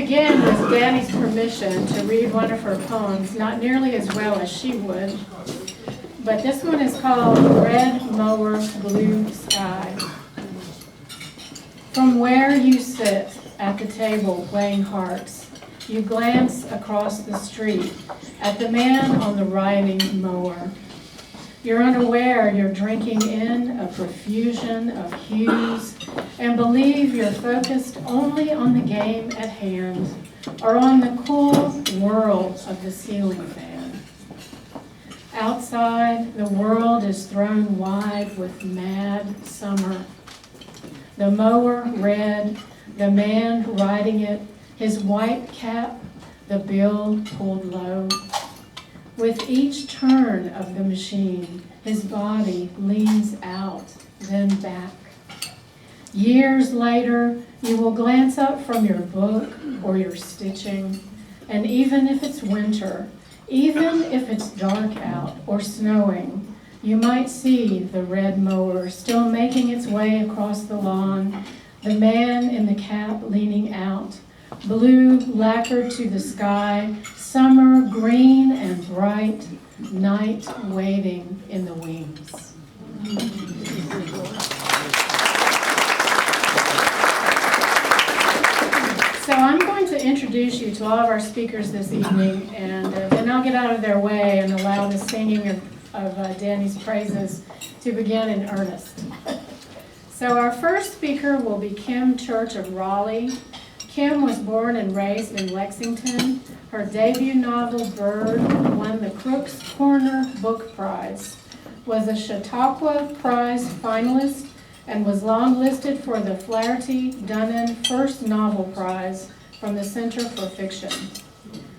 begin with Dannye's permission to read one of her poems, not nearly as well as she would, but this one is called Red Mower, Blue Sky. From where you sit at the table playing hearts, you glance across the street at the man on the riding mower. You're unaware you're drinking in a profusion of hues and believe you're focused only on the game at hand or on the cool whirl of the ceiling fan. Outside, the world is thrown wide with mad summer. The mower red, the man riding it, his white cap, the bill pulled low. With each turn of the machine, his body leans out, then back. Years later, you will glance up from your book or your stitching, and even if it's winter, even if it's dark out or snowing, you might see the red mower still making its way across the lawn, the man in the cap leaning out, blue lacquered to the sky, summer green and bright, night waiting in the wings. So I'm going to introduce you to all of our speakers this evening, and then I'll get out of their way and allow the singing of Dannye's praises to begin in earnest. So our first speaker will be Kim Church of Raleigh. Kim was born and raised in Lexington. Her debut novel, Bird, won the Crooks Corner Book Prize, was a Chautauqua Prize finalist, and was long-listed for the Flaherty Dunnan First Novel Prize from the Center for Fiction.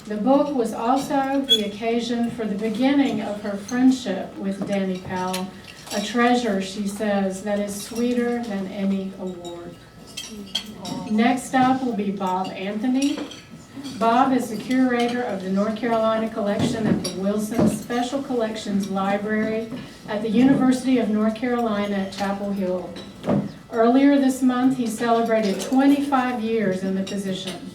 The book was also the occasion for the beginning of her friendship with Dannye Powell, a treasure, she says, that is sweeter than any award. Next up will be Bob Anthony. Bob is the curator of the North Carolina collection at the Wilson Special Collections Library at the University of North Carolina at Chapel Hill. Earlier this month, he celebrated 25 years in the position.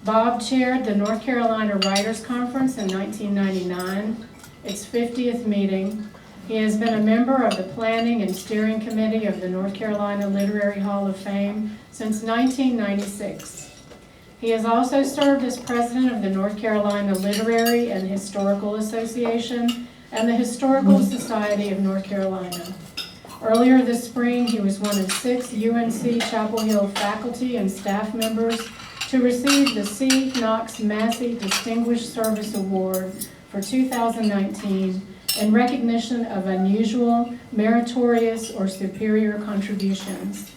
Bob chaired the North Carolina Writers Conference in 1999, its 50th meeting. He has been a member of the Planning and Steering Committee of the North Carolina Literary Hall of Fame since 1996. He has also served as president of the North Carolina Literary and Historical Association and the Historical Society of North Carolina. Earlier this spring, he was one of 6 UNC Chapel Hill faculty and staff members to receive the C. Knox Massey Distinguished Service Award for 2019 in recognition of unusual, meritorious, or superior contributions.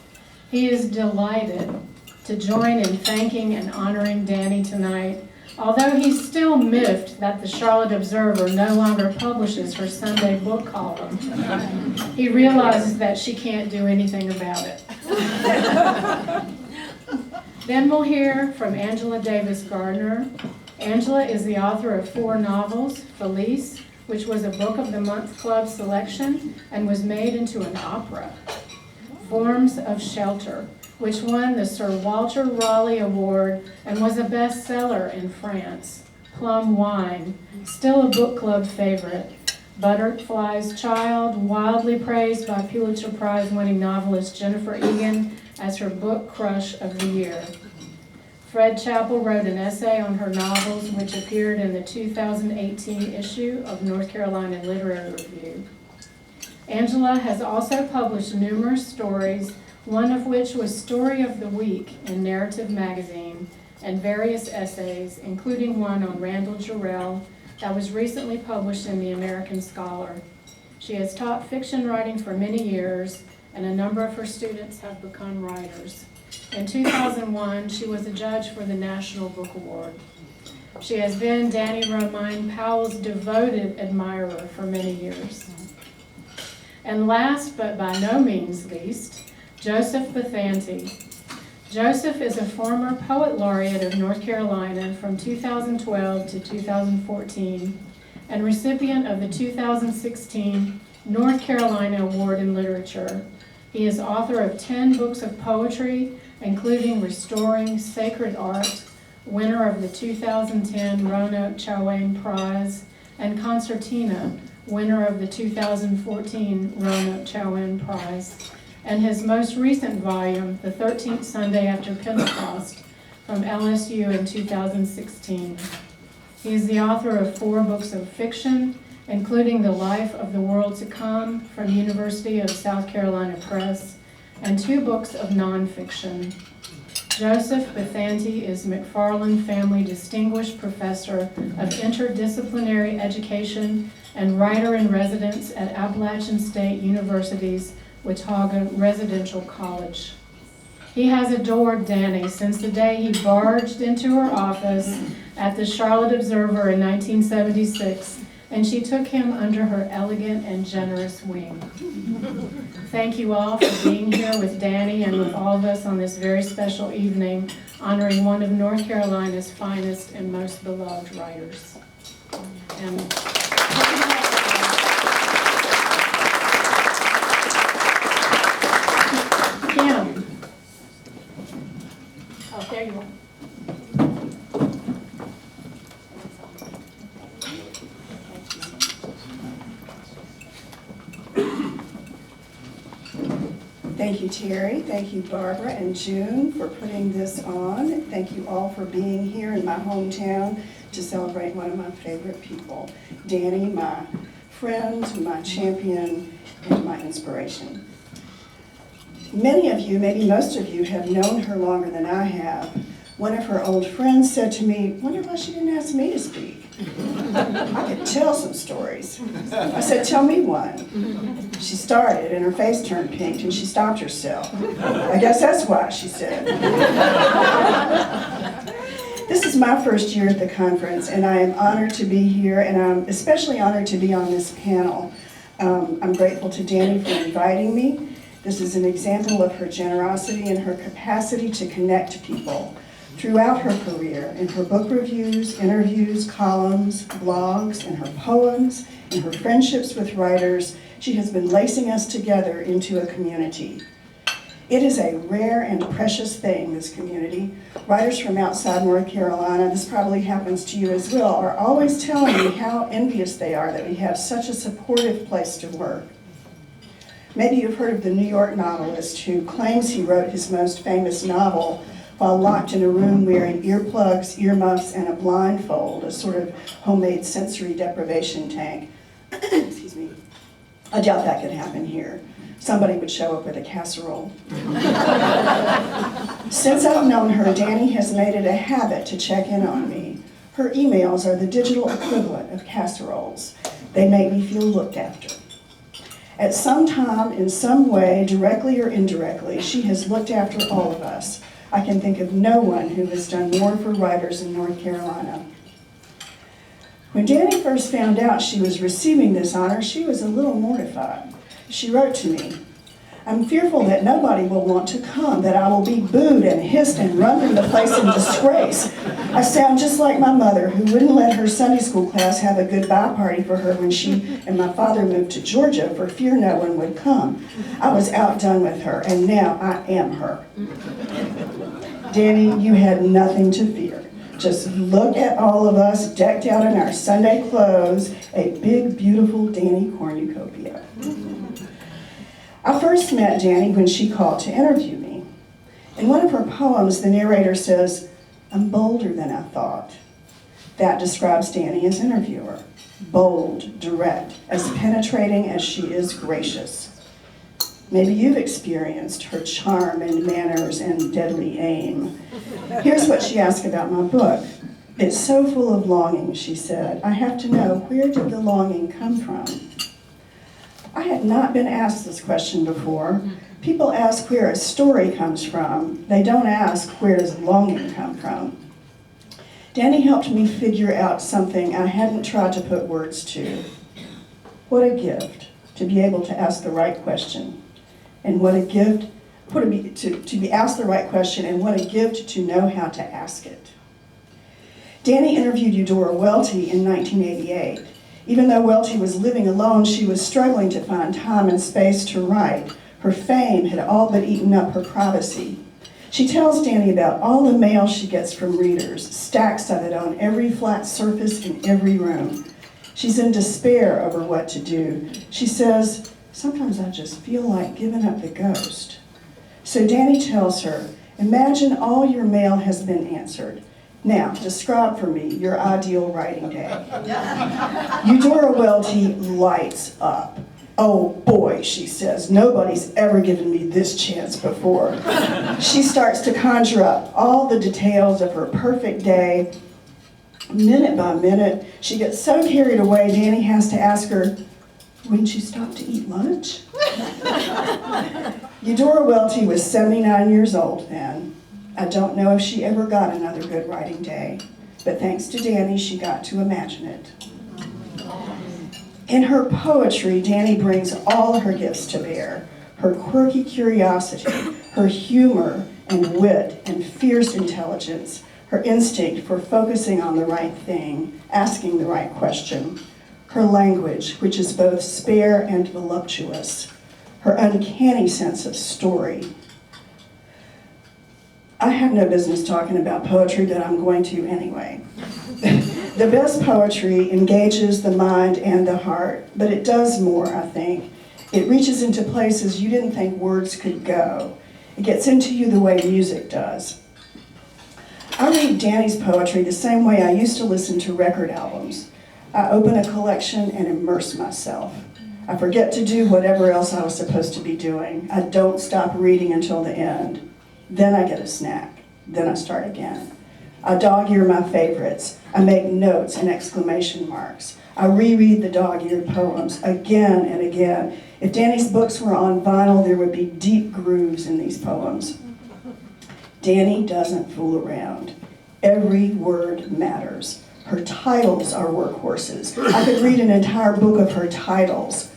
He is delighted to join in thanking and honoring Dannye tonight, although he's still miffed that the Charlotte Observer no longer publishes her Sunday book column. He realizes that she can't do anything about it. Then we'll hear from Angela Davis Gardner. Angela is the author of 4 novels, Felice, which was a Book of the Month Club selection and was made into an opera. Forms of Shelter, which won the Sir Walter Raleigh Award and was a bestseller in France. Plum Wine, still a book club favorite. Butterfly's Child, wildly praised by Pulitzer Prize-winning novelist Jennifer Egan as her book crush of the year. Fred Chappell wrote an essay on her novels, which appeared in the 2018 issue of North Carolina Literary Review. Angela has also published numerous stories, one of which was Story of the Week in Narrative Magazine, and various essays, including one on Randall Jarrell that was recently published in the American Scholar. She has taught fiction writing for many years, and a number of her students have become writers. In 2001, she was a judge for the National Book Award. She has been Dannye Romine Powell's devoted admirer for many years. And last, but by no means least, Joseph Bethanti. Joseph is a former Poet Laureate of North Carolina from 2012 to 2014 and recipient of the 2016 North Carolina Award in Literature. He is author of 10 books of poetry, including Restoring Sacred Art, winner of the 2010 Roanoke Chowane Prize, and Concertina, winner of the 2014 Roanoke Chowane Prize, and his most recent volume, The 13th Sunday After Pentecost, from LSU in 2016. He is the author of 4 books of fiction, including The Life of the World to Come from University of South Carolina Press, and 2 books of nonfiction. Joseph Bethanti is McFarland Family Distinguished Professor of Interdisciplinary Education and Writer-in-Residence at Appalachian State University's Watauga Residential College. He has adored Dannye since the day he barged into her office at the Charlotte Observer in 1976, and she took him under her elegant and generous wing. Thank you all for being here with Dannye and with all of us on this very special evening, honoring one of North Carolina's finest and most beloved writers. And Kim. Oh, there you are. Thank you, Terry. Thank you, Barbara and June, for putting this on. Thank you all for being here in my hometown to celebrate one of my favorite people, Dannye, my friend, my champion, and my inspiration. Many of you, maybe most of you, have known her longer than I have. One of her old friends said to me, "Wonder why she didn't ask me to speak. I could tell some stories." I said, "Tell me one." She started and her face turned pink and she stopped herself. "I guess that's why," she said. This is my first year at the conference, and I am honored to be here, and I'm especially honored to be on this panel. I'm grateful to Dannye for inviting me. This is an example of her generosity and her capacity to connect people. Throughout her career, in her book reviews, interviews, columns, blogs, and her poems, and her friendships with writers, she has been lacing us together into a community. It is a rare and precious thing, this community. Writers from outside North Carolina, this probably happens to you as well, are always telling me how envious they are that we have such a supportive place to work. Maybe you've heard of the New York novelist who claims he wrote his most famous novel while locked in a room wearing earplugs, earmuffs, and a blindfold, a sort of homemade sensory deprivation tank. Excuse me. I doubt that could happen here. Somebody would show up with a casserole. Since I've known her, Dannye has made it a habit to check in on me. Her emails are the digital equivalent of casseroles. They make me feel looked after. At some time, in some way, directly or indirectly, she has looked after all of us. I can think of no one who has done more for writers in North Carolina. When Dannye first found out she was receiving this honor, she was a little mortified. She wrote to me, "I'm fearful that nobody will want to come, that I will be booed and hissed and run from the place in disgrace. I sound just like my mother, who wouldn't let her Sunday school class have a goodbye party for her when she and my father moved to Georgia for fear no one would come. I was outdone with her, and now I am her." Dannye, you had nothing to fear. Just look at all of us decked out in our Sunday clothes, a big, beautiful Dannye cornucopia. I first met Dannye when she called to interview me. In one of her poems, the narrator says, "I'm bolder than I thought." That describes Dannye as interviewer. Bold, direct, as penetrating as she is gracious. Maybe you've experienced her charm and manners and deadly aim. Here's what she asked about my book. "It's so full of longing," she said. "I have to know, where did the longing come from?" I had not been asked this question before. People ask where a story comes from. They don't ask, where does longing come from? Dannye helped me figure out something I hadn't tried to put words to. What a gift to be able to ask the right question. And what a gift to be asked the right question, and what a gift to know how to ask it. Dannye interviewed Eudora Welty in 1988. Even though Welty was living alone, she was struggling to find time and space to write. Her fame had all but eaten up her privacy. She tells Dannye about all the mail she gets from readers, stacks of it on every flat surface in every room. She's in despair over what to do. She says, "Sometimes I just feel like giving up the ghost." So Dannye tells her, "Imagine all your mail has been answered. Now, describe for me your ideal writing day." Eudora Welty lights up. "Oh boy," she says, "nobody's ever given me this chance before." She starts to conjure up all the details of her perfect day. Minute by minute, she gets so carried away, Dannye has to ask her, "Wouldn't you stop to eat lunch?" Eudora Welty was 79 years old then. I don't know if she ever got another good writing day, but thanks to Dannye, she got to imagine it. In her poetry, Dannye brings all her gifts to bear: her quirky curiosity, her humor and wit and fierce intelligence, her instinct for focusing on the right thing, asking the right question, her language, which is both spare and voluptuous, her uncanny sense of story. I have no business talking about poetry, but I'm going to anyway. The best poetry engages the mind and the heart, but it does more, I think. It reaches into places you didn't think words could go. It gets into you the way music does. I read Dannye's poetry the same way I used to listen to record albums. I open a collection and immerse myself. I forget to do whatever else I was supposed to be doing. I don't stop reading until the end. Then I get a snack. Then I start again. I dog-ear my favorites. I make notes and exclamation marks. I reread the dog-eared poems again and again. If Dannye's books were on vinyl, there would be deep grooves in these poems. Dannye doesn't fool around. Every word matters. Her titles are workhorses. I could read an entire book of her titles.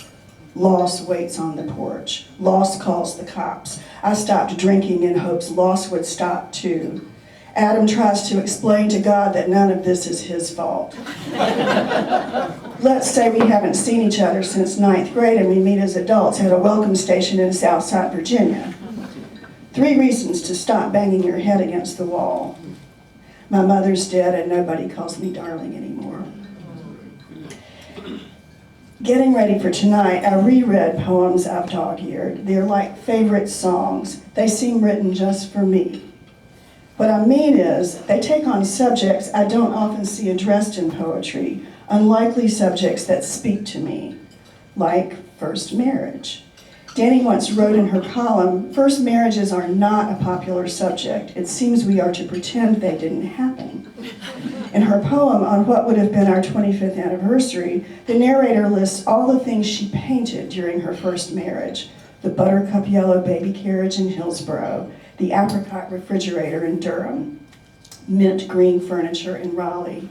Loss waits on the porch. Loss calls the cops. I stopped drinking in hopes Loss would stop too. Adam tries to explain to God that none of this is his fault. Let's say we haven't seen each other since 9th grade and we meet as adults at a welcome station in Southside, Virginia. 3 reasons to stop banging your head against the wall. My mother's dead and nobody calls me darling anymore. Getting ready for tonight, I reread poems I've dog-eared. They're like favorite songs. They seem written just for me. What I mean is, they take on subjects I don't often see addressed in poetry, unlikely subjects that speak to me, like first marriage. Dannye once wrote in her column, "First marriages are not a popular subject. It seems we are to pretend they didn't happen." In her poem on what would have been our 25th anniversary, the narrator lists all the things she painted during her first marriage: the buttercup yellow baby carriage in Hillsborough, the apricot refrigerator in Durham, mint green furniture in Raleigh.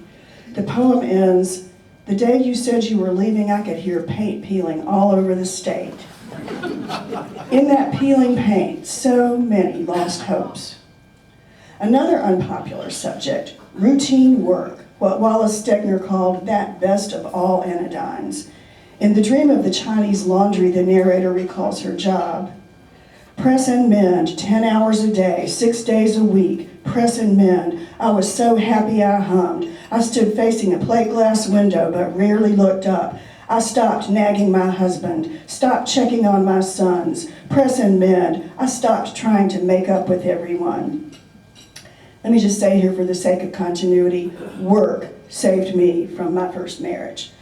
The poem ends, "The day you said you were leaving, I could hear paint peeling all over the state." In that peeling paint, so many lost hopes. Another unpopular subject, routine work, what Wallace Stegner called that best of all anodynes. In The Dream of the Chinese Laundry, the narrator recalls her job. Press and mend, 10 hours a day, 6 days a week, press and mend. I was so happy I hummed. I stood facing a plate glass window but rarely looked up. I stopped nagging my husband, stopped checking on my sons. Press and mend. I stopped trying to make up with everyone. Let me just say here for the sake of continuity, work saved me from my first marriage.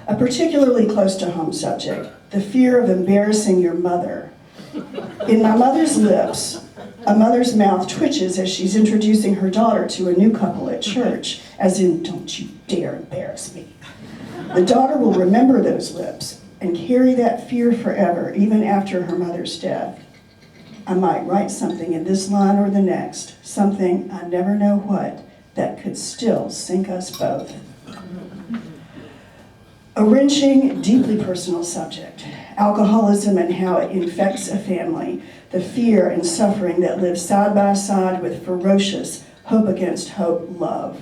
A particularly close to home subject, the fear of embarrassing your mother. In my mother's lips, a mother's mouth twitches as she's introducing her daughter to a new couple at church, as in, "Don't you dare embarrass me." The daughter will remember those lips and carry that fear forever, even after her mother's death. I might write something in this line or the next, something, I never know what, that could still sink us both. A wrenching, deeply personal subject, alcoholism and how it infects a family, the fear and suffering that live side by side with ferocious, hope against hope love.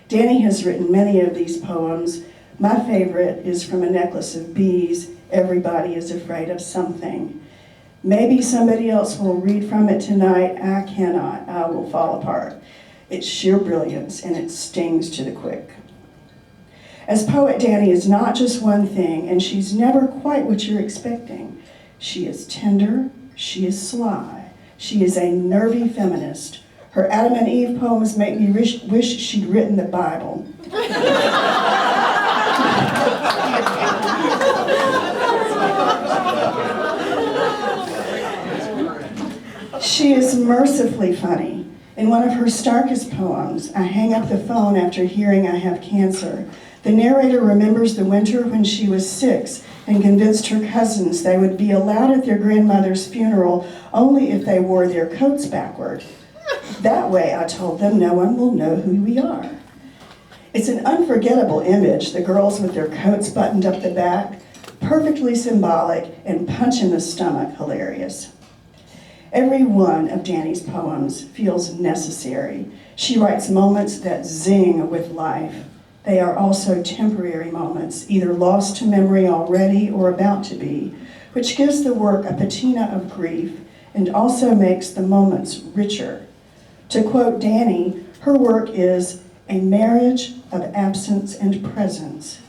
Dannye has written many of these poems. My favorite is from A Necklace of Bees, Everybody is Afraid of Something. Maybe somebody else will read from it tonight. I cannot. I will fall apart. It's sheer brilliance, and it stings to the quick. As poet, Dannye is not just one thing, and she's never quite what you're expecting. She is tender, she is sly, she is a nervy feminist. Her Adam and Eve poems make me wish she'd written the Bible. She is mercifully funny. In one of her starkest poems, I Hang Up the Phone After Hearing I Have Cancer, the narrator remembers the winter when she was 6 and convinced her cousins they would be allowed at their grandmother's funeral only if they wore their coats backward. That way, I told them, no one will know who we are. It's an unforgettable image, the girls with their coats buttoned up the back, perfectly symbolic and punch in the stomach hilarious. Every one of Dannye's poems feels necessary. She writes moments that zing with life. They are also temporary moments, either lost to memory already or about to be, which gives the work a patina of grief and also makes the moments richer. To quote Dannye, her work is a marriage of absence and presence.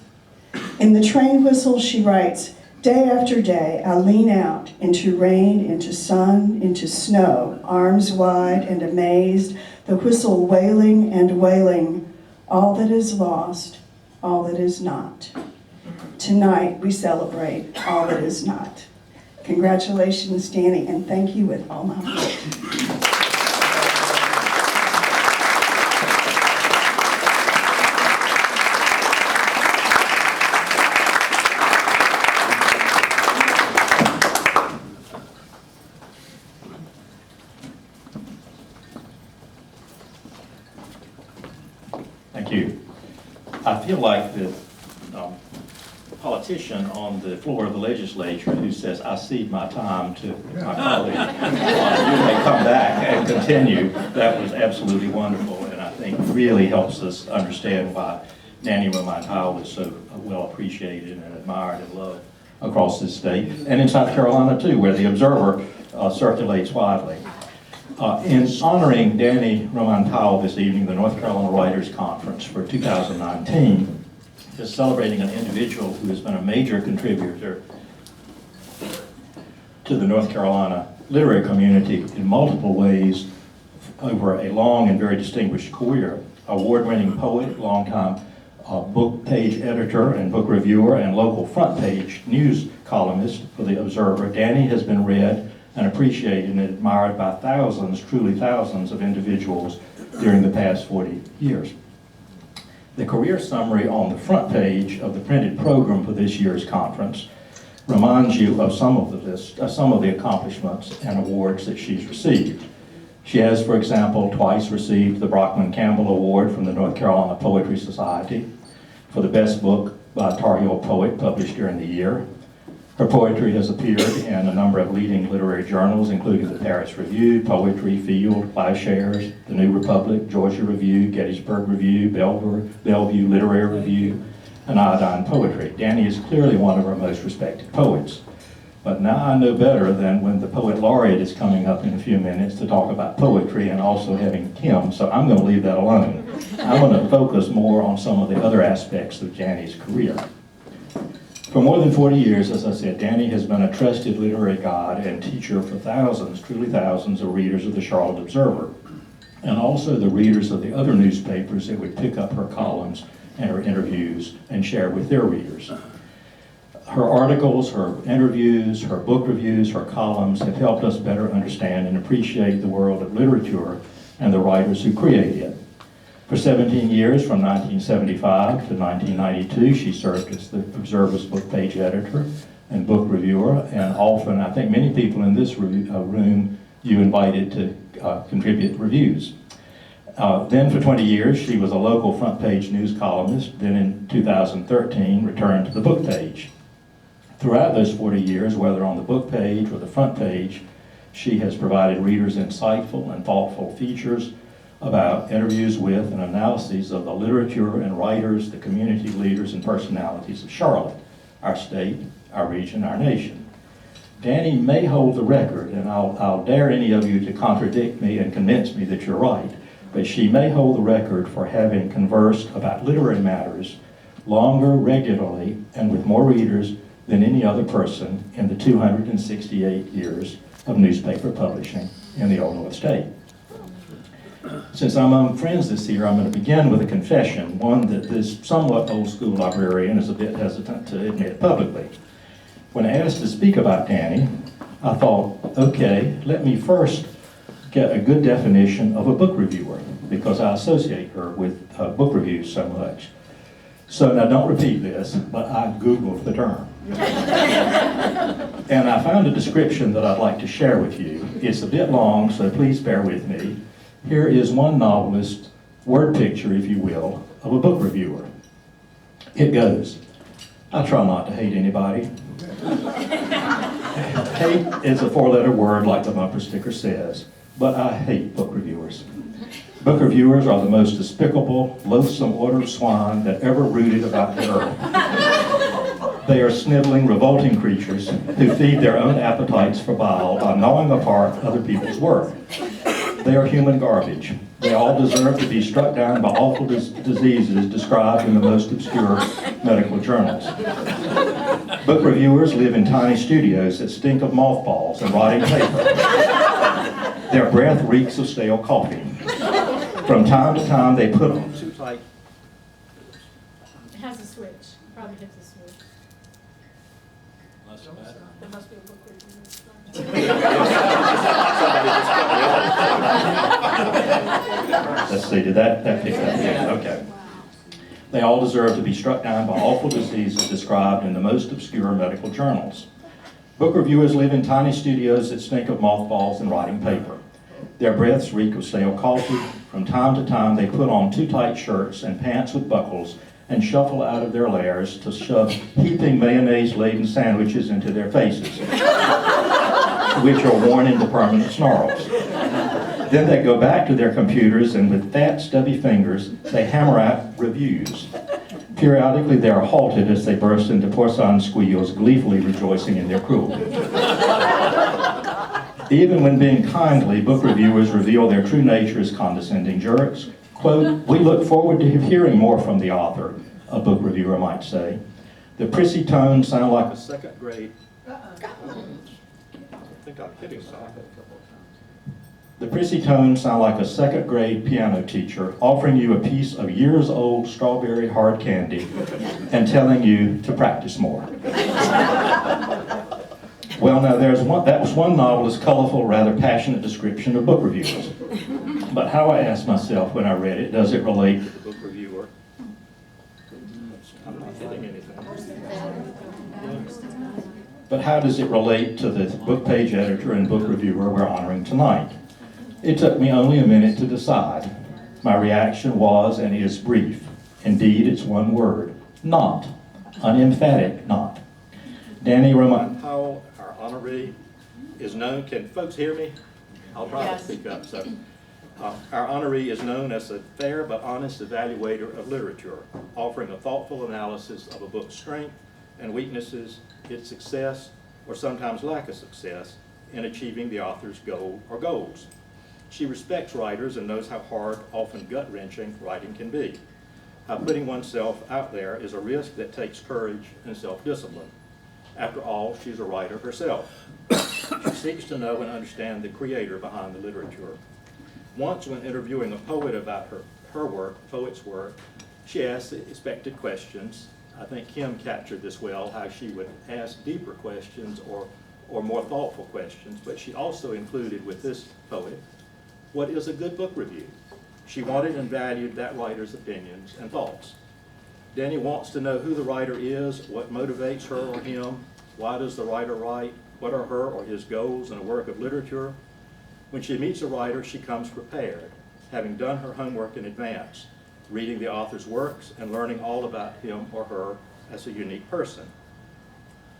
In The Train Whistle, she writes, day after day, I lean out into rain, into sun, into snow, arms wide and amazed, the whistle wailing and wailing, all that is lost, all that is not. Tonight, we celebrate all that is not. Congratulations, Dannye, and thank you with all my heart. Thank you. I feel like the politician on the floor of the legislature who says, I cede my time to my colleague. You may come back and continue. That was absolutely wonderful, and I think really helps us understand why Dannye Romine Powell is so well appreciated and admired and loved across this state, and in South Carolina too, where the Observer circulates widely. In honoring Dannye Romine Powell this evening, the North Carolina Writers Conference for 2019 is celebrating an individual who has been a major contributor to the North Carolina literary community in multiple ways over a long and very distinguished career. Award-winning poet, longtime book page editor and book reviewer, and local front page news columnist for the Observer, Dannye has been read and appreciated and admired by thousands, truly thousands of individuals during the past 40 years. The career summary on the front page of the printed program for this year's conference reminds you of some of the accomplishments and awards that she's received. She has, for example, twice received the Brockman Campbell Award from the North Carolina Poetry Society for the best book by a Tar Heel poet published during the year. Her poetry has appeared in a number of leading literary journals, including the Paris Review, Poetry, Field, Plowshares, The New Republic, Georgia Review, Gettysburg Review, Bellevue Literary Review, and Iodine Poetry. Dannye is clearly one of our most respected poets. But now I know better than when the Poet Laureate is coming up in a few minutes to talk about poetry and also having hymns, so I'm going to leave that alone. I'm going to focus more on some of the other aspects of Dannye's career. For more than 40 years, as I said, Dannye has been a trusted literary guide and teacher for thousands, truly thousands of readers of the Charlotte Observer, and also the readers of the other newspapers that would pick up her columns and her interviews and share with their readers. Her articles, her interviews, her book reviews, her columns have helped us better understand and appreciate the world of literature and the writers who create it. For 17 years, from 1975 to 1992, she served as the Observer's book page editor and book reviewer, and often, I think many people in this room, you invited to contribute reviews. Then for 20 years, she was a local front page news columnist, then in 2013 returned to the book page. Throughout those 40 years, whether on the book page or the front page, she has provided readers insightful and thoughtful features about interviews with and analyses of the literature and writers, the community leaders and personalities of Charlotte, our state, our region, our nation. Dannye may hold the record, and I'll dare any of you to contradict me and convince me that you're right, but she may hold the record for having conversed about literary matters longer, regularly, and with more readers than any other person in the 268 years of newspaper publishing in the Old North State. Since I'm among friends this year, I'm going to begin with a confession, one that this somewhat old school librarian is a bit hesitant to admit publicly. When asked to speak about Dannye, I thought, okay, let me first get a good definition of a book reviewer, because I associate her with book reviews so much. So now don't repeat this, but I Googled the term. And I found a description that I'd like to share with you. It's a bit long, so please bear with me. Here is one novelist's word picture, if you will, of a book reviewer. It goes, I try not to hate anybody. Hate is a four-letter word like the bumper sticker says, but I hate book reviewers. Book reviewers are the most despicable, loathsome order of swine that ever rooted about the earth. They are sniveling, revolting creatures who feed their own appetites for bile by gnawing apart other people's work. They are human garbage. They all deserve to be struck down by awful diseases described in the most obscure medical journals. Book reviewers live in tiny studios that stink of mothballs and rotting paper. Their breath reeks of stale coffee. From time to time, they put on too tight. It has a switch. Probably hits a switch. There must be a book review. Let's see, did that pick up? Yeah, okay. They all deserve to be struck down by awful diseases described in the most obscure medical journals. Book reviewers live in tiny studios that stink of mothballs and rotting paper. Their breaths reek of stale coffee. From time to time, they put on too tight shirts and pants with buckles and shuffle out of their lairs to shove heaping mayonnaise-laden sandwiches into their faces, which are worn into permanent snarls. Then they go back to their computers and with fat, stubby fingers, they hammer out reviews. Periodically, they are halted as they burst into porcine squeals, gleefully rejoicing in their cruelty. Even when being kindly, book reviewers reveal their true nature as condescending jerks. Quote, we look forward to hearing more from the author, a book reviewer might say. The prissy tones sound like a second grade. I think I'm hitting something. The prissy tones sound like a second grade piano teacher offering you a piece of years old strawberry hard candy and telling you to practice more. Well, now that was one novelist's colorful, rather passionate description of book reviewers. But how, I asked myself when I read it, does it relate to the book reviewer? I'm not hitting anything. But how does it relate to the book page editor and book reviewer we're honoring tonight? It took me only a minute to decide. My reaction was and is brief. Indeed, it's one word, not. An emphatic not. Dannye Romine Powell, our honoree, is known, can folks hear me? I'll try to speak up. So, our honoree is known as a fair but honest evaluator of literature, offering a thoughtful analysis of a book's strength and weaknesses, its success, or sometimes lack of success, in achieving the author's goal or goals. She respects writers and knows how hard, often gut-wrenching, writing can be. How putting oneself out there is a risk that takes courage and self-discipline. After all, she's a writer herself. She seeks to know and understand the creator behind the literature. Once, when interviewing a poet about her work, poet's work, she asked the expected questions. I think Kim captured this well, how she would ask deeper questions or more thoughtful questions, but she also included with this poet, what is a good book review? She wanted and valued that writer's opinions and thoughts. Dannye wants to know who the writer is, what motivates her or him, why does the writer write, what are her or his goals in a work of literature. When she meets a writer, she comes prepared, having done her homework in advance, reading the author's works and learning all about him or her as a unique person.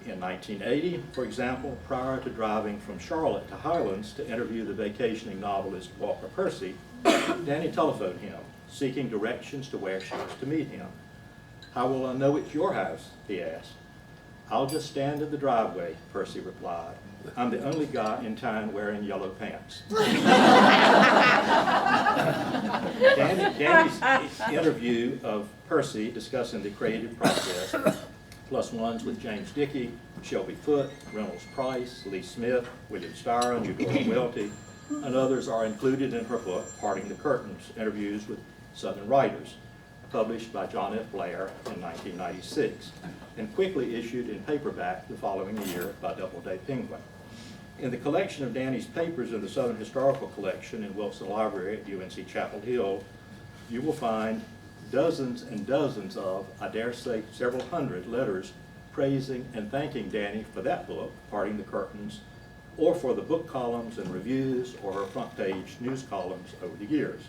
In 1980, for example, prior to driving from Charlotte to Highlands to interview the vacationing novelist Walker Percy, Dannye telephoned him, seeking directions to where she was to meet him. How will I know it's your house? He asked. I'll just stand in the driveway, Percy replied. I'm the only guy in town wearing yellow pants. Danny's interview of Percy discussing the creative process, plus ones with James Dickey, Shelby Foote, Reynolds Price, Lee Smith, William Styron, Eudora Welty, and others are included in her book, Parting the Curtains, Interviews with Southern Writers, published by John F. Blair in 1996, and quickly issued in paperback the following year by Doubleday Penguin. In the collection of Danny's papers in the Southern Historical Collection in Wilson Library at UNC Chapel Hill, you will find dozens and dozens of, I dare say, several hundred letters praising and thanking Dannye for that book, Parting the Curtains, or for the book columns and reviews or her front page news columns over the years.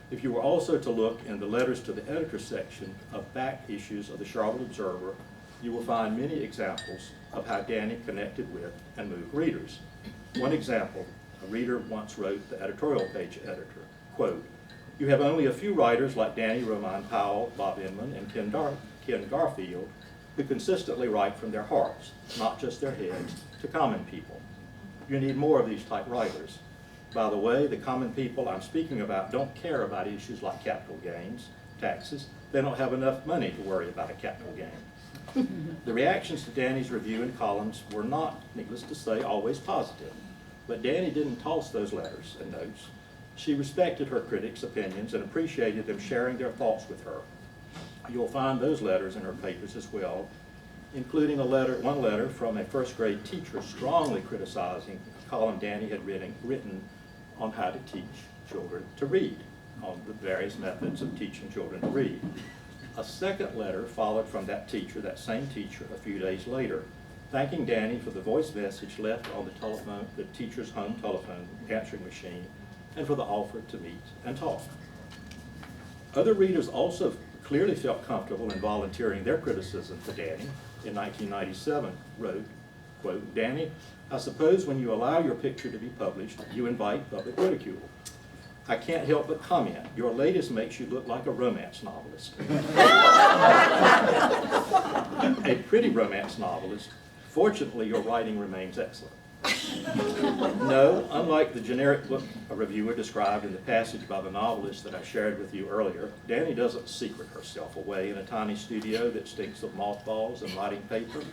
If you were also to look in the letters to the editor section of back issues of the Charlotte Observer, you will find many examples of how Dannye connected with and moved readers. One example, a reader once wrote the editorial page editor, quote, "You have only a few writers like Dannye Romine Powell, Bob Inman, and Ken Garfield who consistently write from their hearts, not just their heads, to common people. You need more of these type writers. By the way, the common people I'm speaking about don't care about issues like capital gains, taxes. They don't have enough money to worry about a capital gain." The reactions to Dannye's review and columns were not, needless to say, always positive. But Dannye didn't toss those letters and notes. She respected her critics' opinions and appreciated them sharing their thoughts with her. You'll find those letters in her papers as well, including one letter from a first grade teacher strongly criticizing a column Dannye had written on how to teach children to read, on the various methods of teaching children to read. A second letter followed from that same teacher a few days later, thanking Dannye for the voice message left on the teacher's home telephone answering machine, and for the offer to meet and talk. Other readers also clearly felt comfortable in volunteering their criticism to Dannye. In 1997, wrote, quote, "Dannye, I suppose when you allow your picture to be published, you invite public ridicule. I can't help but comment, your latest makes you look like a romance novelist." A pretty romance novelist. Fortunately, your writing remains excellent. No, unlike the generic book a reviewer described in the passage by the novelist that I shared with you earlier, Dannye doesn't secret herself away in a tiny studio that stinks of mothballs and writing paper,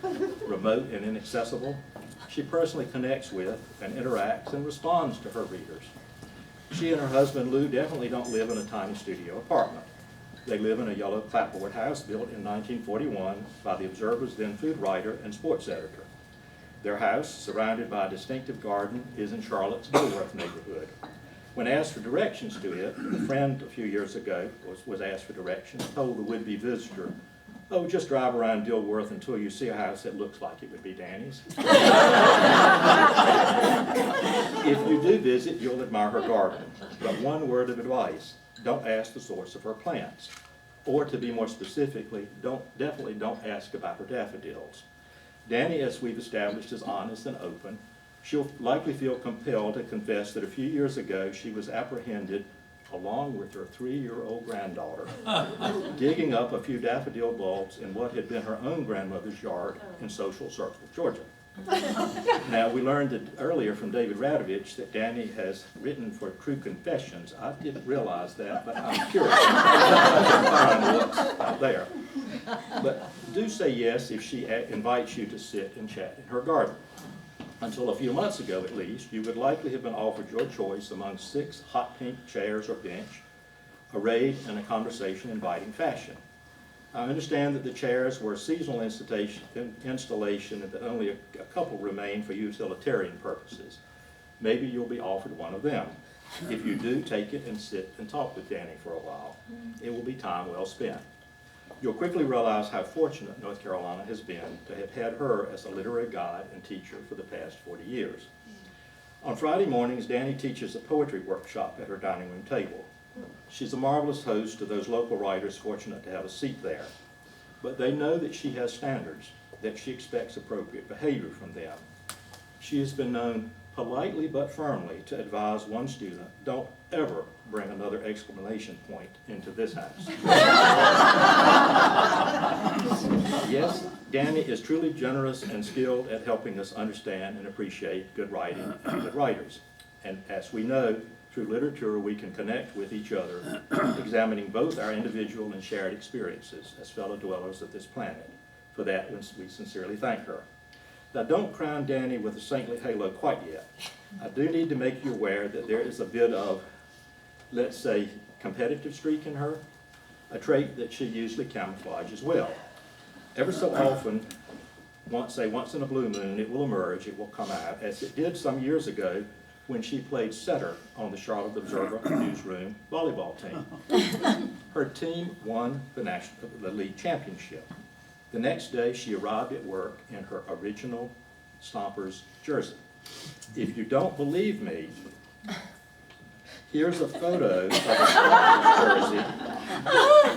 remote and inaccessible. She personally connects with and interacts and responds to her readers. She and her husband Lou definitely don't live in a tiny studio apartment. They live in a yellow clapboard house built in 1941 by the Observer's then food writer and sports editor. Their house, surrounded by a distinctive garden, is in Charlotte's Dilworth neighborhood. When asked for directions to it, a friend a few years ago was asked for directions, told the would-be visitor, "Oh, just drive around Dilworth until you see a house that looks like it would be Dannye's." If you do visit, you'll admire her garden. But one word of advice, don't ask the source of her plants. Or to be more specifically, definitely don't ask about her daffodils. Dannye, as we've established, is honest and open. She'll likely feel compelled to confess that a few years ago she was apprehended, along with her 3-year-old granddaughter, digging up a few daffodil bulbs in what had been her own grandmother's yard in Social Circle, Georgia. Now, we learned earlier from David Radovich that Dannye has written for True Confessions. I didn't realize that, but I'm curious. What's out there. But do say yes if she invites you to sit and chat in her garden. Until a few months ago, at least, you would likely have been offered your choice among 6 hot pink chairs or bench, arrayed in a conversation-inviting fashion. I understand that the chairs were a seasonal installation and that only a couple remain for utilitarian purposes. Maybe you'll be offered one of them. If you do, take it and sit and talk with Dannye for a while. It will be time well spent. You'll quickly realize how fortunate North Carolina has been to have had her as a literary guide and teacher for the past 40 years. On Friday mornings, Dannye teaches a poetry workshop at her dining room table. She's a marvelous host to those local writers fortunate to have a seat there. But they know that she has standards, that she expects appropriate behavior from them. She has been known politely but firmly to advise one student, don't ever bring another exclamation point into this house. Yes, Dannye is truly generous and skilled at helping us understand and appreciate good writing and good writers. And as we know, through literature we can connect with each other, examining both our individual and shared experiences as fellow dwellers of this planet. For that, we sincerely thank her. Now, don't crown Dannye with a saintly halo quite yet. I do need to make you aware that there is a bit of, let's say, competitive streak in her, a trait that she usually camouflages well. Ever so often, once in a blue moon, it will emerge, it will come out, as it did some years ago when she played setter on the Charlotte Observer newsroom volleyball team. Her team won the league championship. The next day, she arrived at work in her original Stompers jersey. If you don't believe me, here's a photo of a Stompers jersey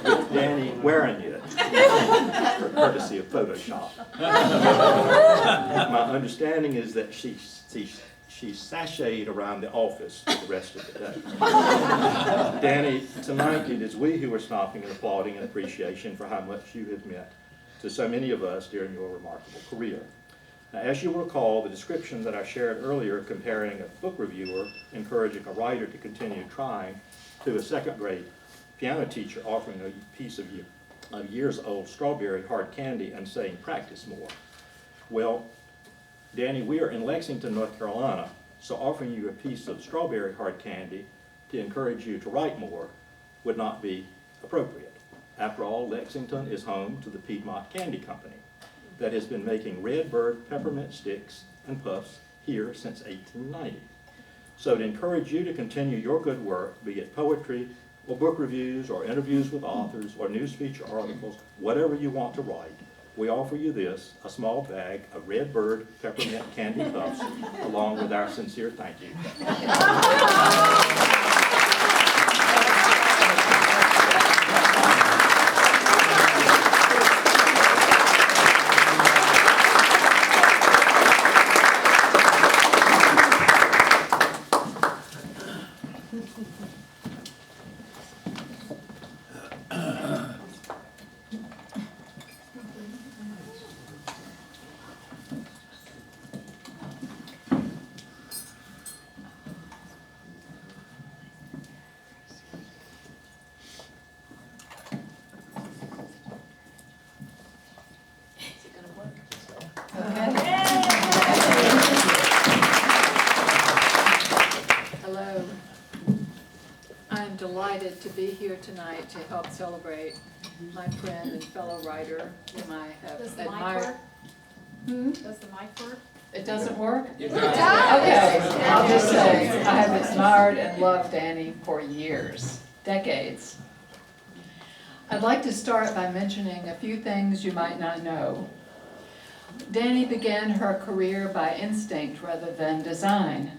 with Dannye wearing it, courtesy of Photoshop. My understanding is that she sashayed around the office for the rest of the day. Dannye, tonight it is we who are stopping and applauding in appreciation for how much you have meant to so many of us during your remarkable career. Now, as you will recall, the description that I shared earlier comparing a book reviewer encouraging a writer to continue trying to a second grade piano teacher offering a piece of years-old strawberry hard candy and saying, practice more. Well, Dannye, we are in Lexington, North Carolina, so offering you a piece of strawberry hard candy to encourage you to write more would not be appropriate. After all, Lexington is home to the Piedmont Candy Company that has been making Redbird peppermint sticks and puffs here since 1890. So to encourage you to continue your good work, be it poetry or book reviews or interviews with authors or news feature articles, whatever you want to write, we offer you this, a small bag of Redbird peppermint candy puffs, along with our sincere thank you. Hello. I'm delighted to be here tonight to help celebrate my friend and fellow writer whom I have Does the mic admired. work? Does the mic work? It doesn't work? It Okay, does. I'll just say, I have admired and loved Dannye for years, decades. I'd like to start by mentioning a few things you might not know. Dannye began her career by instinct rather than design.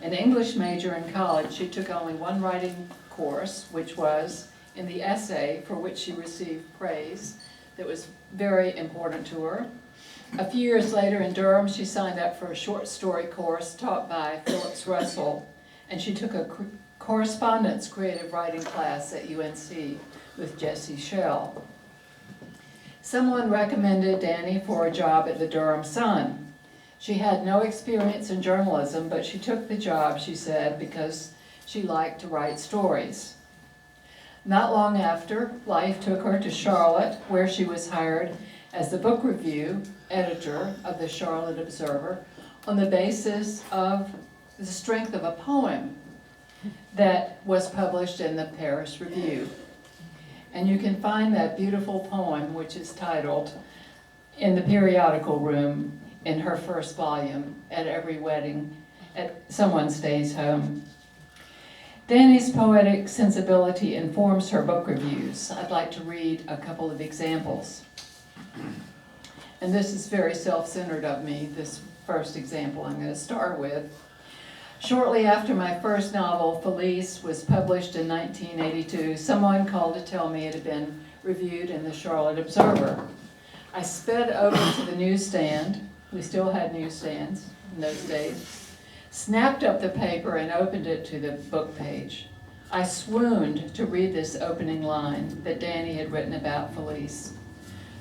An English major in college, she took only one writing course, which was in the essay for which she received praise that was very important to her. A few years later in Durham, she signed up for a short story course taught by Phillips Russell, and she took a correspondence creative writing class at UNC with Jesse Schell. Someone recommended Dannye for a job at the Durham Sun. She had no experience in journalism, but she took the job, she said, because she liked to write stories. Not long after, life took her to Charlotte, where she was hired as the book review editor of the Charlotte Observer on the basis of the strength of a poem that was published in the Paris Review. And you can find that beautiful poem, which is titled In the Periodical Room, in her first volume, At Every Wedding, at Someone Stays Home. Dannye's poetic sensibility informs her book reviews. I'd like to read a couple of examples. And this is very self-centered of me, this first example I'm going to start with. Shortly after my first novel, Felice, was published in 1982, someone called to tell me it had been reviewed in the Charlotte Observer. I sped over to the newsstand. We still had newsstands in those days. Snapped up the paper and opened it to the book page. I swooned to read this opening line that Dannye had written about Felice.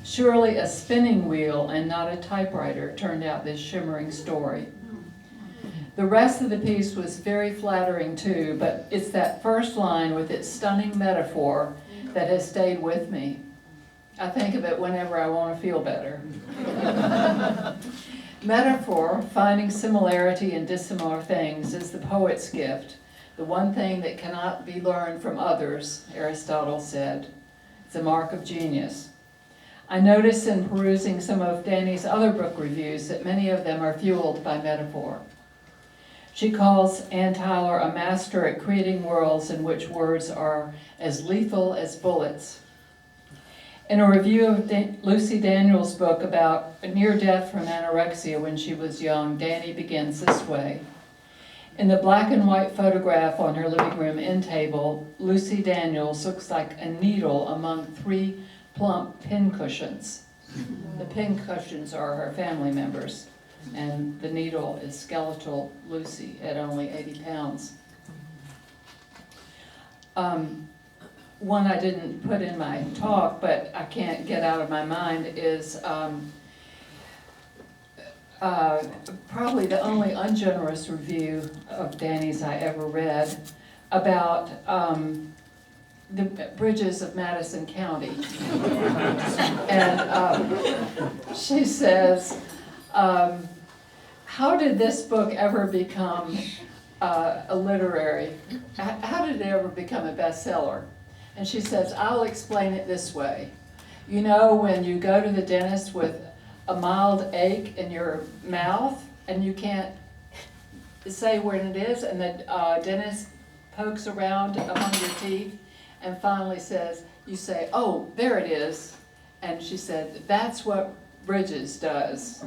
Surely a spinning wheel and not a typewriter turned out this shimmering story. The rest of the piece was very flattering too, but it's that first line with its stunning metaphor that has stayed with me. I think of it whenever I want to feel better. Metaphor, finding similarity in dissimilar things, is the poet's gift, the one thing that cannot be learned from others, Aristotle said. It's a mark of genius. I notice in perusing some of Dannye's other book reviews that many of them are fueled by metaphor. She calls Ann Tyler a master at creating worlds in which words are as lethal as bullets. In a review of Lucy Daniels' book about a near death from anorexia when she was young, Dannye begins this way. In the black and white photograph on her living room end table, Lucy Daniels looks like a needle among 3 plump pin cushions. The pin cushions are her family members, and the needle is skeletal Lucy at only 80 pounds. One I didn't put in my talk, but I can't get out of my mind, is probably the only ungenerous review of Dannye's I ever read about the bridges of Madison County. And she says, how did this book ever become how did it ever become a bestseller? And she says, I'll explain it this way. You know, when you go to the dentist with a mild ache in your mouth and you can't say where it is, and the dentist pokes around among your teeth and finally says, you say, oh, there it is. And she said, that's what Bridges does.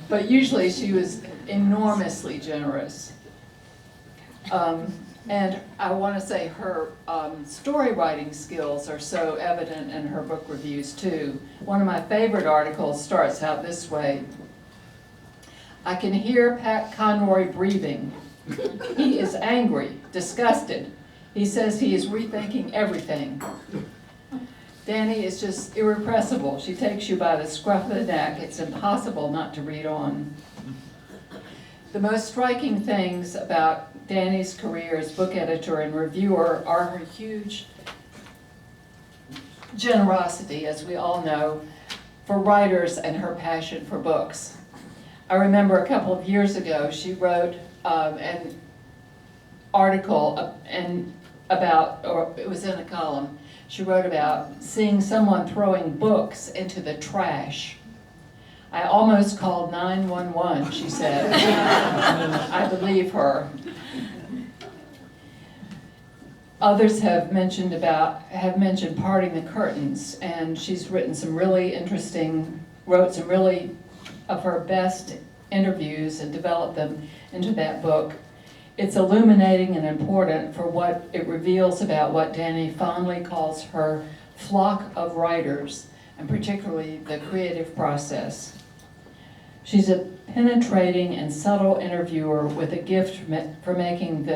But usually she was enormously generous. And I want to say her story writing skills are so evident in her book reviews too. One of my favorite articles starts out this way. I can hear Pat Conroy breathing. He is angry, disgusted. He says he is rethinking everything. Dannye is just irrepressible. She takes you by the scruff of the neck. It's impossible not to read on. The most striking things about Dannye's career as book editor and reviewer are her huge generosity, as we all know, for writers and her passion for books. I remember a couple of years ago she wrote an article or it was in a column, she wrote about seeing someone throwing books into the trash. I almost called 911, she said. I believe her. Others have mentioned parting the curtains, and she's wrote some really of her best interviews and developed them into that book. It's illuminating and important for what it reveals about what Dannye fondly calls her flock of writers, and particularly the creative process. She's a penetrating and subtle interviewer with a gift for making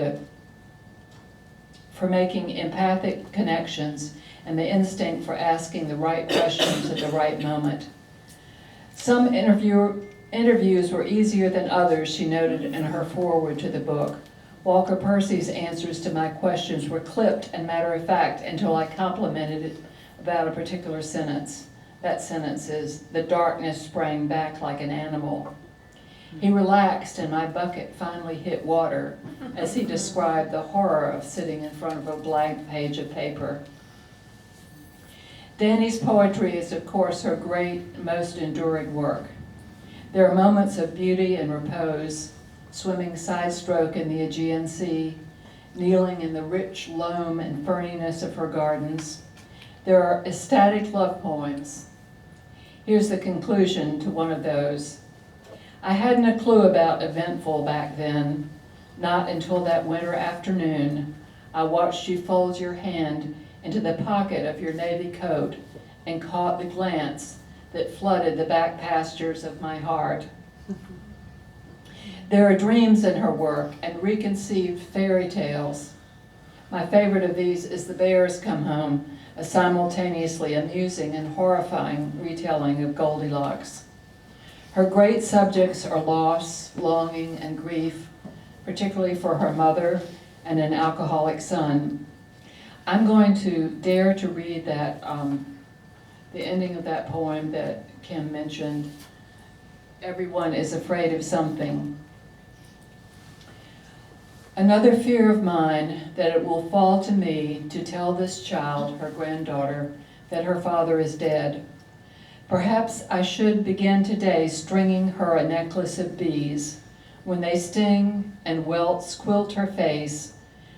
empathic connections and the instinct for asking the right questions at the right moment. Some interviews were easier than others, she noted in her foreword to the book. Walker Percy's answers to my questions were clipped and matter-of-fact until I complimented it about a particular sentence. That sentence is, the darkness sprang back like an animal. He relaxed and my bucket finally hit water as he described the horror of sitting in front of a blank page of paper. Dannye's poetry is, of course, her great, most enduring work. There are moments of beauty and repose, swimming side-stroke in the Aegean Sea, kneeling in the rich loam and ferniness of her gardens. There are ecstatic love poems. Here's the conclusion to one of those. I hadn't a clue about eventful back then, not until that winter afternoon. I watched you fold your hand into the pocket of your navy coat and caught the glance that flooded the back pastures of my heart. There are dreams in her work and reconceived fairy tales. My favorite of these is The Bears Come Home, a simultaneously amusing and horrifying retelling of Goldilocks. Her great subjects are loss, longing, and grief, particularly for her mother and an alcoholic son. I'm going to dare to read that, the ending of that poem that Kim mentioned. Everyone is afraid of something. Another fear of mine, that it will fall to me to tell this child, her granddaughter, that her father is dead. Perhaps I should begin today stringing her a necklace of bees. When they sting and welts quilt her face,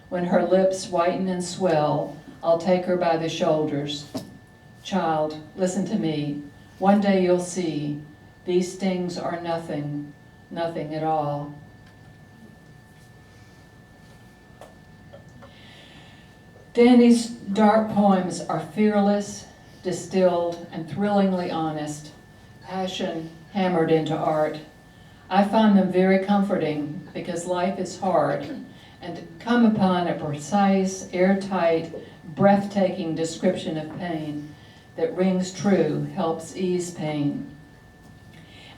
when her lips whiten and swell, I'll take her by the shoulders. Child, listen to me. One day you'll see, these stings are nothing, nothing at all. Dannye's dark poems are fearless, distilled, and thrillingly honest, passion hammered into art. I find them very comforting because life is hard, and to come upon a precise, airtight, breathtaking description of pain that rings true helps ease pain.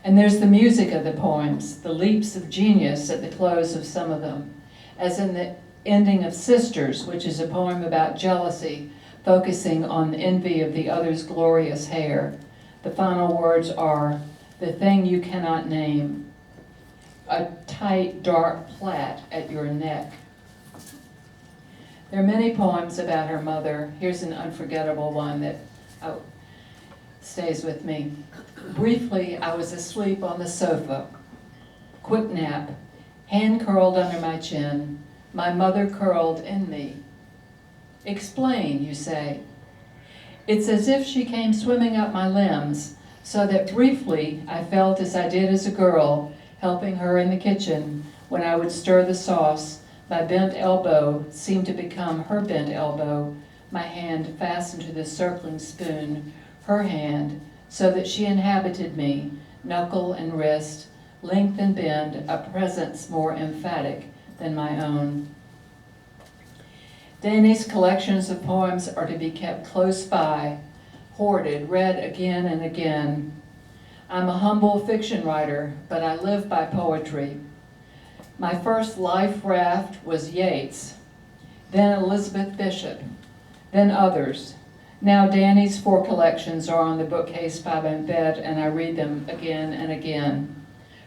And there's the music of the poems, the leaps of genius at the close of some of them, as in the ending of Sisters, which is a poem about jealousy, focusing on the envy of the other's glorious hair. The final words are, the thing you cannot name, a tight, dark plait at your neck. There are many poems about her mother. Here's an unforgettable one that stays with me. Briefly, I was asleep on the sofa. Quick nap, hand curled under my chin, my mother curled in me. Explain, you say. It's as if she came swimming up my limbs, so that briefly I felt as I did as a girl, helping her in the kitchen. When I would stir the sauce, my bent elbow seemed to become her bent elbow, my hand fastened to the circling spoon, her hand, so that she inhabited me, knuckle and wrist, length and bend, a presence more emphatic than my own. Dannye's collections of poems are to be kept close by, hoarded, read again and again. I'm a humble fiction writer, but I live by poetry. My first life raft was Yeats, then Elizabeth Bishop, then others. Now Dannye's 4 collections are on the bookcase by my bed, and I read them again and again.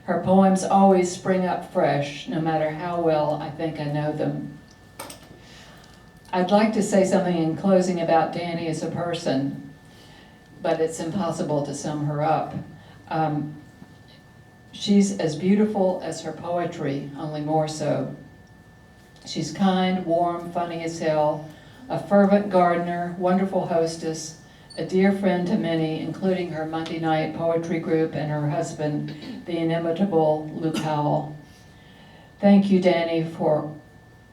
Her poems always spring up fresh, no matter how well I think I know them. I'd like to say something in closing about Dannye as a person, but it's impossible to sum her up. She's as beautiful as her poetry, only more so. She's kind, warm, funny as hell, a fervent gardener, wonderful hostess, a dear friend to many, including her Monday night poetry group and her husband, the inimitable Lou Powell. Thank you, Dannye,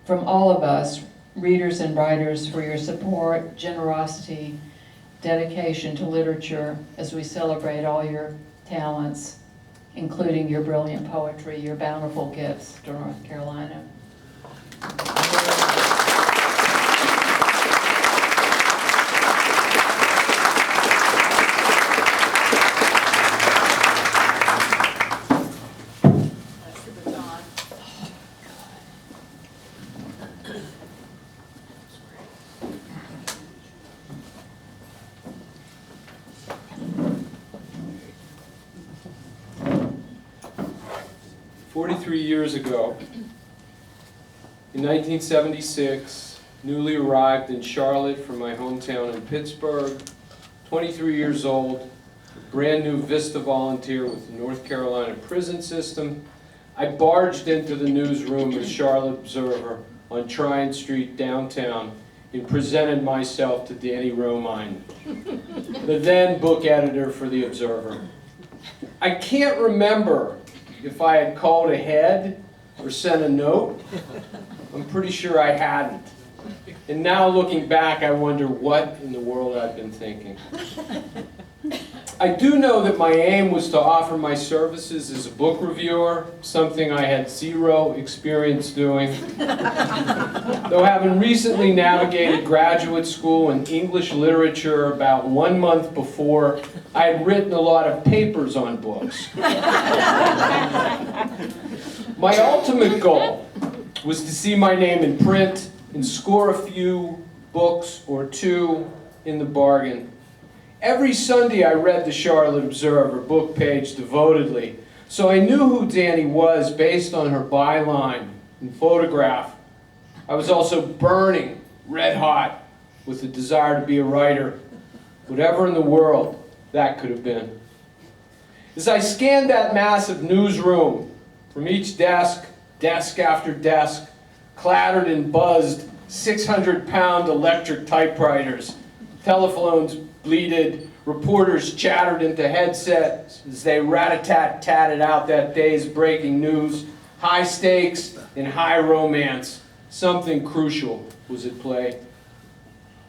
from all of us, readers and writers, for your support, generosity, dedication to literature as we celebrate all your talents, including your brilliant poetry, your bountiful gifts to North Carolina. That's the baton. 43 years ago, in 1976, newly arrived in Charlotte from my hometown in Pittsburgh, 23 years old, brand new Vista volunteer with the North Carolina prison system, I barged into the newsroom of the Charlotte Observer on Tryon Street downtown and presented myself to Dannye Romine, the then book editor for the Observer. I can't remember if I had called ahead or sent a note. I'm pretty sure I hadn't. And now looking back, I wonder what in the world I've been thinking. I do know that my aim was to offer my services as a book reviewer, something I had zero experience doing. Though having recently navigated graduate school in English literature about 1 month before, I had written a lot of papers on books. My ultimate goal was to see my name in print and score a few books or two in the bargain. Every Sunday I read the Charlotte Observer book page devotedly, so I knew who Dannye was based on her byline and photograph. I was also burning red hot with the desire to be a writer, whatever in the world that could have been. As I scanned that massive newsroom, from each desk, desk after desk, clattered and buzzed 600-pound electric typewriters, telephones bleated, reporters chattered into headsets as they rat-a-tat-tatted out that day's breaking news. High stakes and high romance. Something crucial was at play.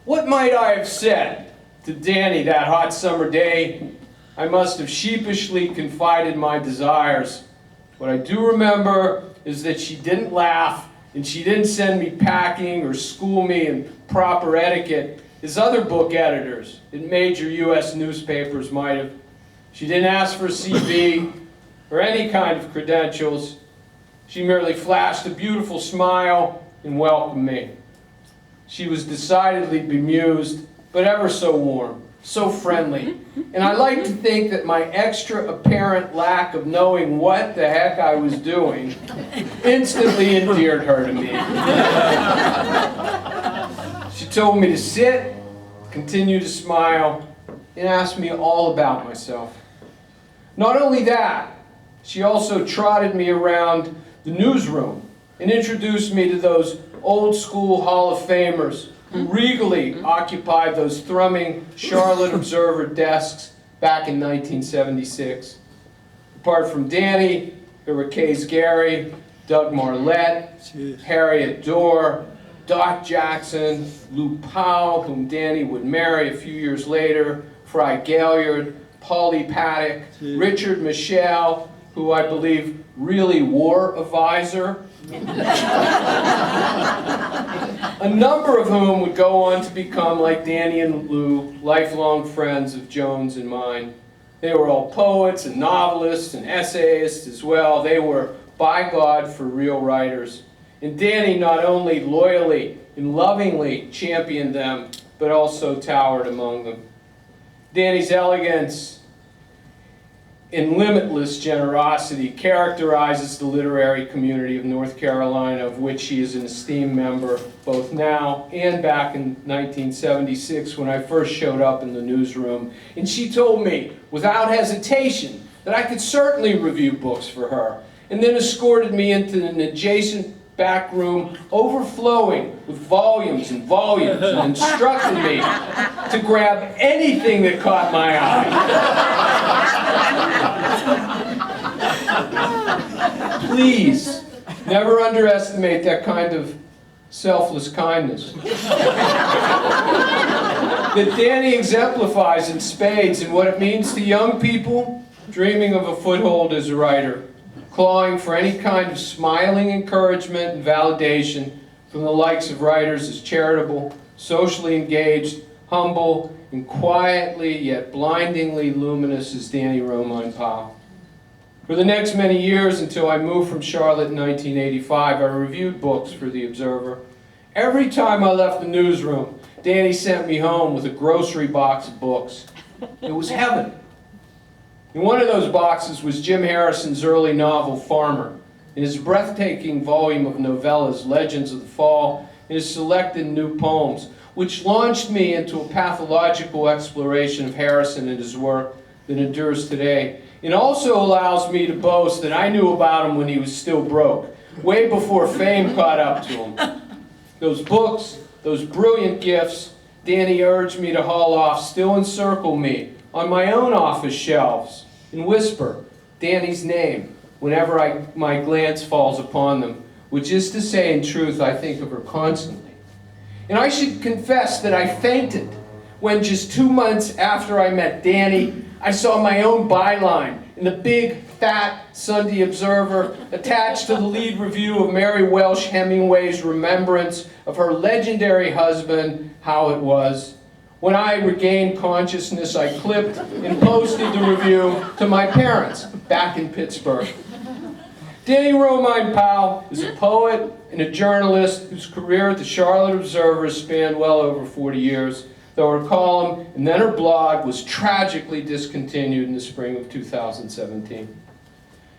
What might I have said to Dannye that hot summer day? I must have sheepishly confided my desires. What I do remember is that she didn't laugh and she didn't send me packing or school me in proper etiquette as other book editors in major U.S. newspapers might have. She didn't ask for a CV or any kind of credentials. She merely flashed a beautiful smile and welcomed me. She was decidedly bemused, but ever so warm, so friendly. And I like to think that my extra apparent lack of knowing what the heck I was doing instantly endeared her to me. She told me to sit, continue to smile, and ask me all about myself. Not only that, she also trotted me around the newsroom and introduced me to those old school Hall of Famers who regally occupied those thrumming Charlotte Observer desks back in 1976. Apart from Dannye, there were Case Gary, Doug Marlette, Harriet Dorr, Doc Jackson, Lou Powell, whom Dannye would marry a few years later, Fry Gaillard, Polly Paddock, Richard Michelle, who I believe really wore a visor, a number of whom would go on to become, like Dannye and Lou, lifelong friends of Joan's and mine. They were all poets and novelists and essayists as well. They were, by God, for real writers. And Dannye not only loyally and lovingly championed them, but also towered among them. Dannye's elegance and limitless generosity characterizes the literary community of North Carolina, of which she is an esteemed member, both now and back in 1976 when I first showed up in the newsroom. And she told me, without hesitation, that I could certainly review books for her, and then escorted me into an adjacent back room overflowing with volumes and volumes, and instructed me to grab anything that caught my eye. Please, never underestimate that kind of selfless kindness that Dannye exemplifies in spades in what it means to young people dreaming of a foothold as a writer, clawing for any kind of smiling encouragement and validation from the likes of writers as charitable, socially engaged, humble, and quietly yet blindingly luminous as Dannye Romine Powell. For the next many years, until I moved from Charlotte in 1985, I reviewed books for The Observer. Every time I left the newsroom, Dannye sent me home with a grocery box of books. It was heaven. And one of those boxes was Jim Harrison's early novel, Farmer, and his breathtaking volume of novellas, Legends of the Fall, and his selected new poems, which launched me into a pathological exploration of Harrison and his work that endures today. It also allows me to boast that I knew about him when he was still broke, way before fame caught up to him. Those books, those brilliant gifts, Dannye urged me to haul off still encircle me on my own office shelves and whisper Dannye's name whenever my glance falls upon them, which is to say, in truth, I think of her constantly. And I should confess that I fainted when just 2 months after I met Dannye, I saw my own byline in the big, fat Sunday Observer attached to the lead review of Mary Welsh Hemingway's remembrance of her legendary husband, How It Was. When I regained consciousness, I clipped and posted the review to my parents back in Pittsburgh. Dannye Romine Powell is a poet and a journalist whose career at the Charlotte Observer spanned well over 40 years, though her column and then her blog was tragically discontinued in the spring of 2017.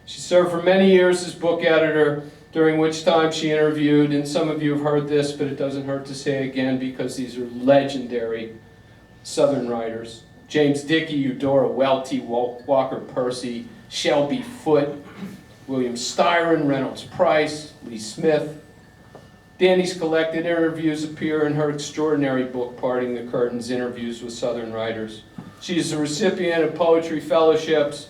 She served for many years as book editor, during which time she interviewed, and some of you have heard this, but it doesn't hurt to say again because these are legendary Southern writers. James Dickey, Eudora Welty, Walker Percy, Shelby Foote, William Styron, Reynolds Price, Lee Smith. Dannye's collected interviews appear in her extraordinary book, Parting the Curtains, Interviews with Southern Writers. She is a recipient of poetry fellowships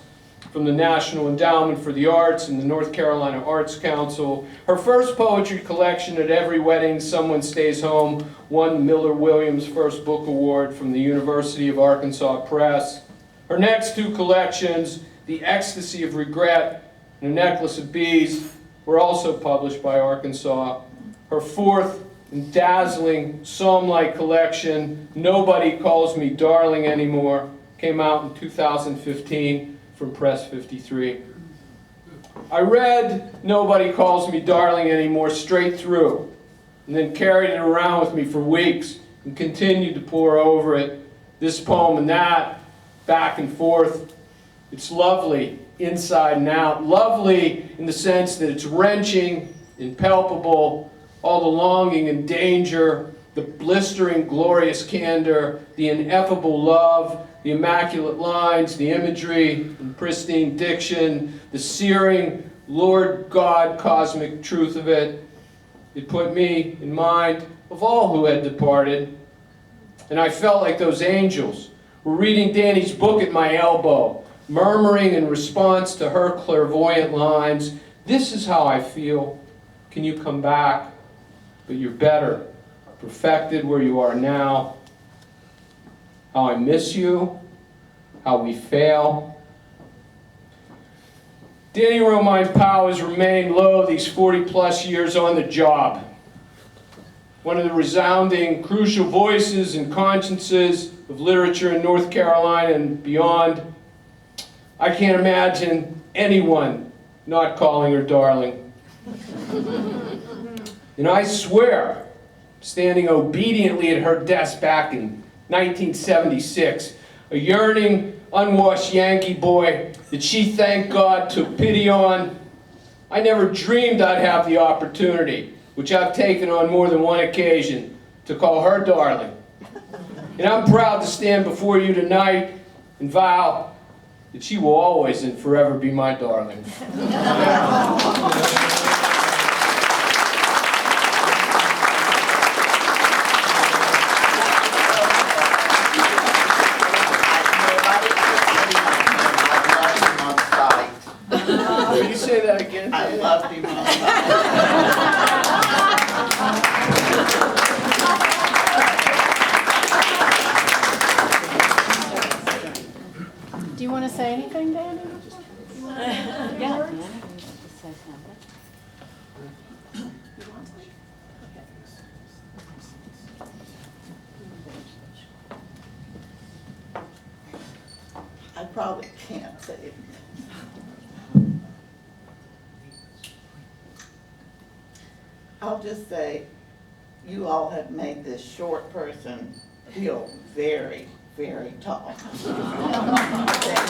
from the National Endowment for the Arts and the North Carolina Arts Council. Her first poetry collection, At Every Wedding Someone Stays Home, won Miller Williams' First Book Award from the University of Arkansas Press. Her next two collections, The Ecstasy of Regret and A Necklace of Bees, were also published by Arkansas. Her fourth and dazzling psalm-like collection, Nobody Calls Me Darling Anymore, came out in 2015 from Press 53. I read Nobody Calls Me Darling Anymore straight through, and then carried it around with me for weeks and continued to pore over it, this poem and that, back and forth. It's lovely inside and out. Lovely in the sense that it's wrenching, impalpable, all the longing and danger, the blistering, glorious candor, the ineffable love, the immaculate lines, the imagery and pristine diction, the searing, Lord God, cosmic truth of it. It put me in mind of all who had departed. And I felt like those angels were reading Dannye's book at my elbow, murmuring in response to her clairvoyant lines, "This is how I feel. Can you come back? But you're better, perfected where you are now. How I miss you, how we fail." Dannye Romine Powell has remained low these 40-plus years on the job. One of the resounding, crucial voices and consciences of literature in North Carolina and beyond. I can't imagine anyone not calling her darling. And I swear, standing obediently at her desk back in 1976, a yearning, unwashed Yankee boy that she, thank God, took pity on, I never dreamed I'd have the opportunity, which I've taken on more than one occasion, to call her darling. And I'm proud to stand before you tonight and vow that she will always and forever be my darling. Will you say that again? I love him. Do you want to say anything, Dannye? Yeah. I probably can't say it. I'll just say, you all have made this short person feel very, very tall. Thank you.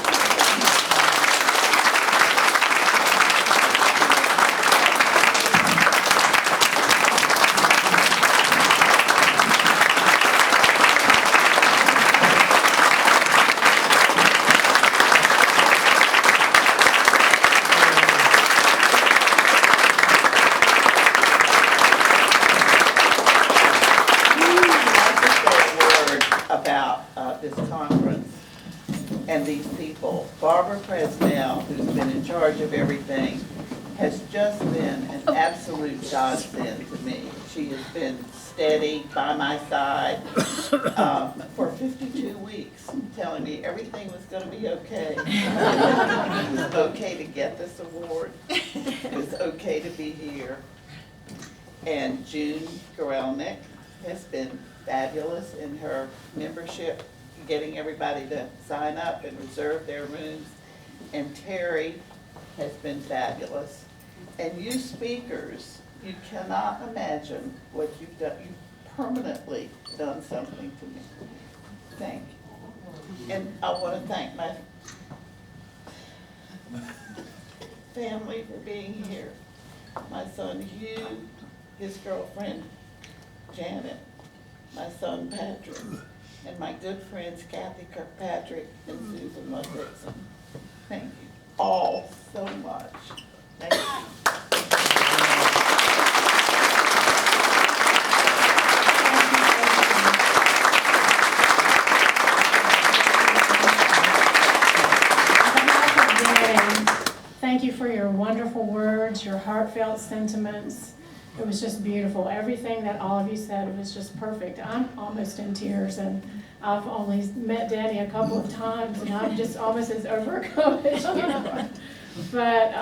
This conference and these people. Barbara Presnell, who's been in charge of everything, has just been an absolute godsend to me. She has been steady by my side for 52 weeks, telling me everything was going to be okay. It was okay to get this award. It was okay to be here. And June Gorelnick has been fabulous in her membership, getting everybody to sign up and reserve their rooms. And Terry has been fabulous. And you speakers, you cannot imagine what you've done. You've permanently done something to me. Thank you. And I want to thank my family for being here. My son Hugh, his girlfriend Janet, my son Patrick, and my good friends Kathy Kirkpatrick and Susan Ludwigson. Thank you all so much. Thank you. Thank you for your wonderful words, your heartfelt sentiments. It was just beautiful. Everything that all of you said was just perfect. I'm almost in tears, and I've only met Dannye a couple of times, and I'm just almost as overcome as you are. But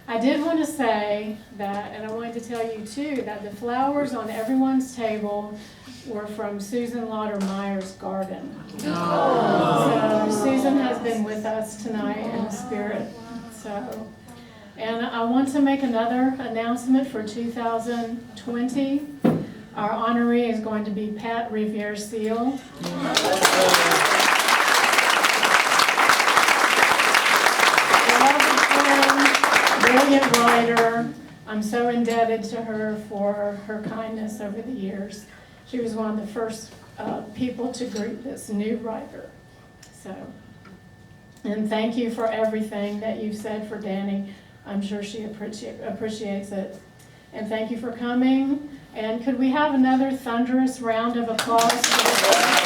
I did want to say that, and I wanted to tell you too, that the flowers on everyone's table were from Susan Lauder-Meyer's garden. So Susan has been with us tonight in the spirit. So, and I want to make another announcement for 2020. Our honoree is going to be Pat Revere-Seal. Brilliant writer. I'm so indebted to her for her kindness over the years. She was one of the first people to greet this new writer. So, and thank you for everything that you've said for Dannye. I'm sure she appreciates it. And thank you for coming. And could we have another thunderous round of applause for this?